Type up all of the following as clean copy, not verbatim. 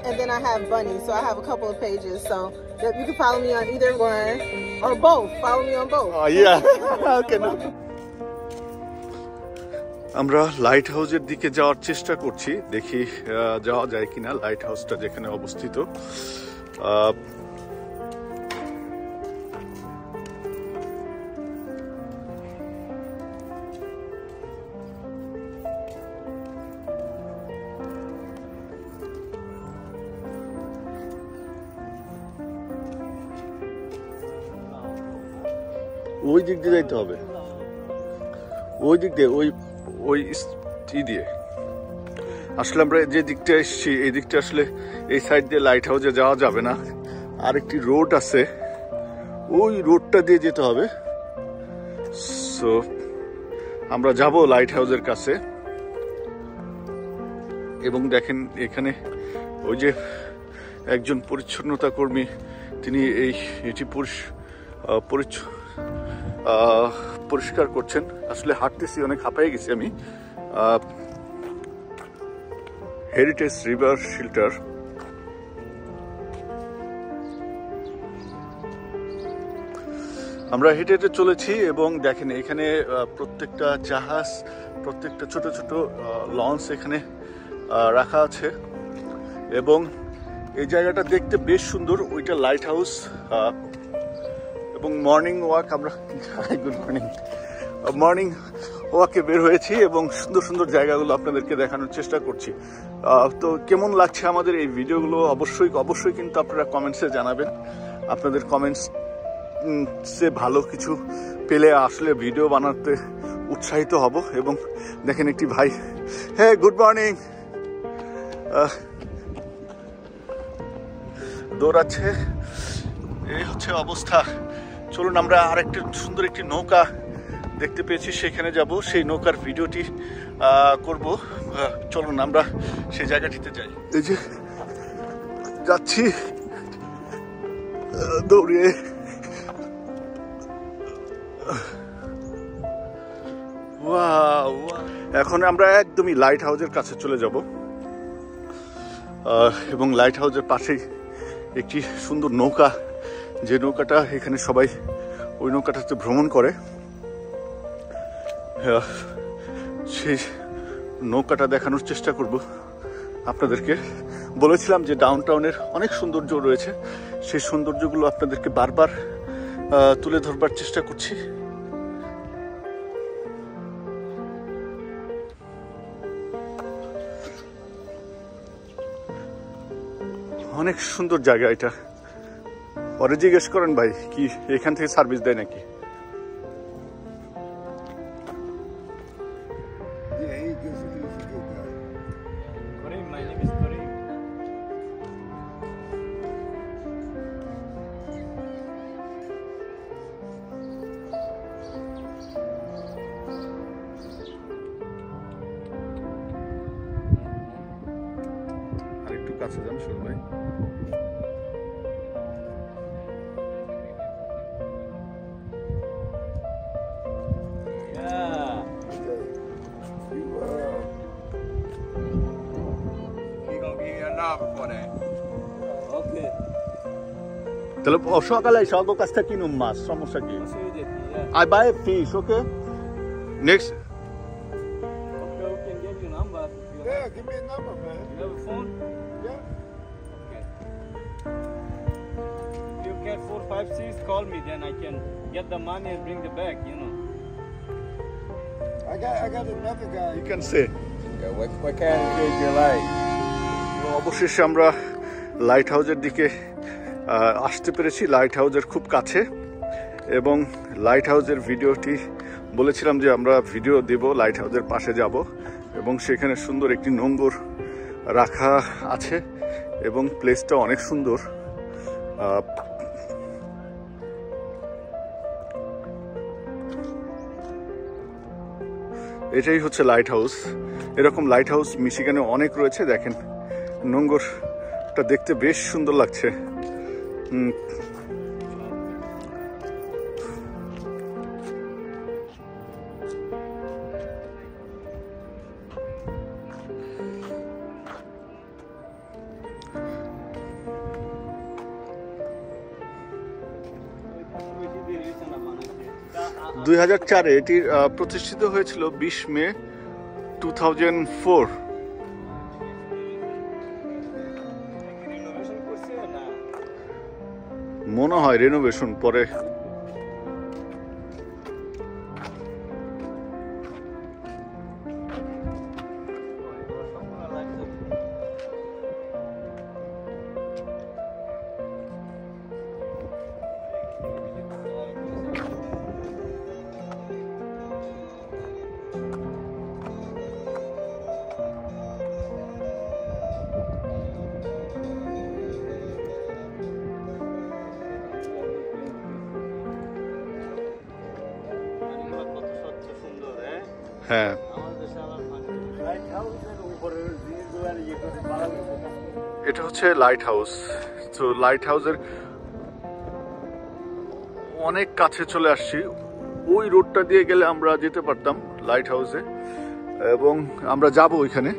and then I have Bunny. So I have a couple of pages. So that you can follow me on either one or both. Follow me on both. Oh yeah. Okay. No. আমরা light হাউসের দিকে যাওয়ার চেষ্টা করছি, দেখি যাওয়া যায় কিনা। লাইট হাউসটা যেখানে অবস্থিত, ওই দিক দিয়ে যাইতে হবে, ওই দিক দিয়ে ওই দিয়ে। আসলে আমরা যে দিকটা এসেছি এই দিকটা আসলে এই সাইড দিয়ে লাইট হাউসে যাওয়া যাবে না, আর একটি রোড আছে, ওই রোডটা দিয়ে যেতে হবে। সো আমরা যাব লাইট হাউসের কাছে। এবং দেখেন এখানে ওই যে একজন পরিচ্ছন্নতা কর্মী, তিনি এটি পরিষ্কার করছেন। আসলে হাঁটতেছি, অনেক হাঁপায়ে গেছি আমি। Heritage river shelter. আমরা হেঁটে হেঁটে চলেছি এবং দেখেন এখানে প্রত্যেকটা জাহাজ, প্রত্যেকটা ছোট ছোট লঞ্চ এখানে রাখা আছে এবং এই জায়গাটা দেখতে বেশ সুন্দর। ওইটা লাইট হাউস। এবং মর্নিং ওয়াক, আমরা গুড মর্নিং ওয়াকে বের হয়েছি এবং সুন্দর সুন্দর জায়গাগুলো আপনাদেরকে দেখানোর চেষ্টা করছি। তো কেমন লাগছে আমাদের এই ভিডিওগুলো অবশ্যই কিন্তু আপনারা কমেন্টসে জানাবেন। আপনাদের কমেন্টসে ভালো কিছু পেলে আসলে ভিডিও বানাতে উৎসাহিত হব। এবং দেখেন একটি ভাই, হ্যাঁ গুড মর্নিং, দৌড়াচ্ছে। এই হচ্ছে অবস্থা। চলুন আমরা আরেকটা সুন্দর একটি নৌকা দেখতে পেয়েছি, সেখানে যাব, সেই নৌকার ভিডিওটি করব। চলুন আমরা সেই জায়গাটিতে যাই। এই যে যাচ্ছি দৌড়িয়ে। এখন আমরা একদমই লাইট হাউসের কাছে চলে যাব এবং লাইট হাউসের পাশেই একটি সুন্দর নৌকা, যে নৌকাটা এখানে সবাই ওই নৌকাটাতে ভ্রমণ করে, সেই নৌকাটা দেখানোর চেষ্টা করব আপনাদেরকে। বলেছিলাম যে ডাউনটাউনের অনেক সৌন্দর্য রয়েছে, সেই সৌন্দর্যগুলো আপনাদেরকে বারবার তুলে ধরবার চেষ্টা করছি। অনেক সুন্দর জায়গা এটা। পরে জিজ্ঞেস করেন ভাই কি এখান থেকে সার্ভিস দেয় নাকি। আরেকটু কাছে যান শুরু ভাই। তাহলে সকালে সকাল কাছটা কিনুম মাছ, সমস্যা কি? I buy a fish, okay? Next. Okay, we can get your number. Yeah, give me a number, man. You have a phone? Yeah. Okay. If you get 4, 5 seats, call me. Then I can get the money and bring the bag. You know. I got another guy. You can say. Okay, what kind of fish you like? অবশেষে আমরা light হাউসের দিকে আসতে পেরেছি, light হাউসের খুব কাছে। এবং লাইট হাউসের ভিডিওটি বলেছিলাম যে আমরা ভিডিও দেব, লাইট হাউসের পাশে যাব এবং সেখানে সুন্দর একটি নোঙর রাখা আছে এবং প্লেসটা অনেক সুন্দর। এটাই হচ্ছে লাইট হাউস। এরকম লাইট হাউস মিশিগানে অনেক রয়েছে। দেখেন নোঙরটা দেখতে বেশ সুন্দর লাগছে। 2004-এ এটি প্রতিষ্ঠিত হয়েছিল 20 মে 2004। রিনোভেশন করছে না? মনে হয় রেনোভেশন পরে। কত স্বচ্ছ সুন্দর, হ্যাঁ? হ্যাঁ, আমাদের দেশে আবার পানি। লাইট হাউসের উপরের জিনিসগুলো ইয়ে করে বাড়ানো যায়। এটা হচ্ছে লাইট হাউস। তো লাইট হাউসের অনেক কাছে চলে আসছি। ওই রোডটা দিয়ে গেলে আমরা যেতে পারতাম লাইট হাউসে, এবং আমরা যাব ওইখানে।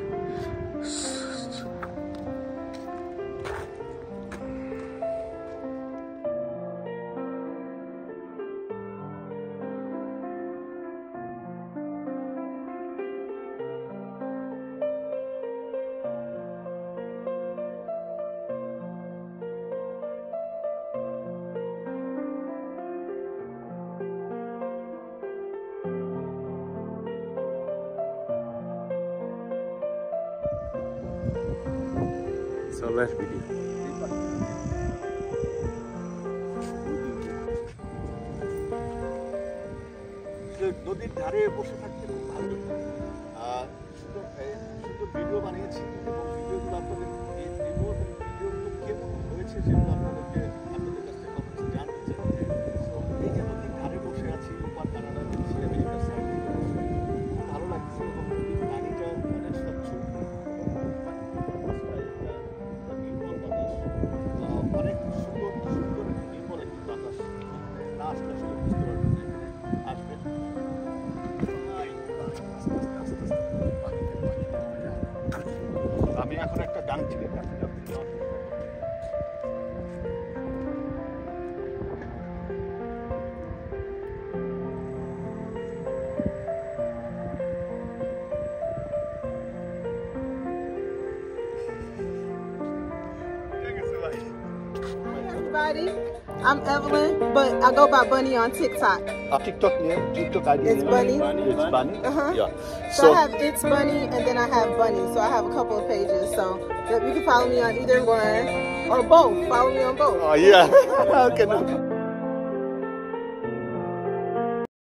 So let's video. নদীর ধারে বসে থাকতে খুব ভালো লাগতো। সুন্দর সুন্দর ভিডিও বানিয়েছি, এবং ভিডিওগুলো আপনাদের দেব, এবং ভিডিওগুলো কেমন হয়েছে সেগুলো আপনাদের কাছ থেকে কমেন্টসে জানতে চাই। So, এই যে নদীর ধারে বসে আছি, ওপার কানাডা দেখছি, আমেরিকার সাইড থেকে বসে, খুব ভালো লাগছে, এবং নদীর পানিটা অনেক স্বচ্ছ, নির্মল বাতাস, অনেক সুন্দর সুন্দর নির্মল একটি বাতাস। না আসলে আসলে বুঝতে পারবেন না, এখানে আসবেন। আমি এখন একটা ডাং চিড়ে কাছে যাচ্ছি। Everybody, I'm Evelyn, but I go by Bunny on TikTok. TikTok name, TikTok ID It's name? Bunny. It's Bunny? Uh-huh. Yeah. So I have It's Bunny, and then I have Bunny. So I have a couple of pages. So you can follow me on either one or both. Follow me on both. Yeah. Okay.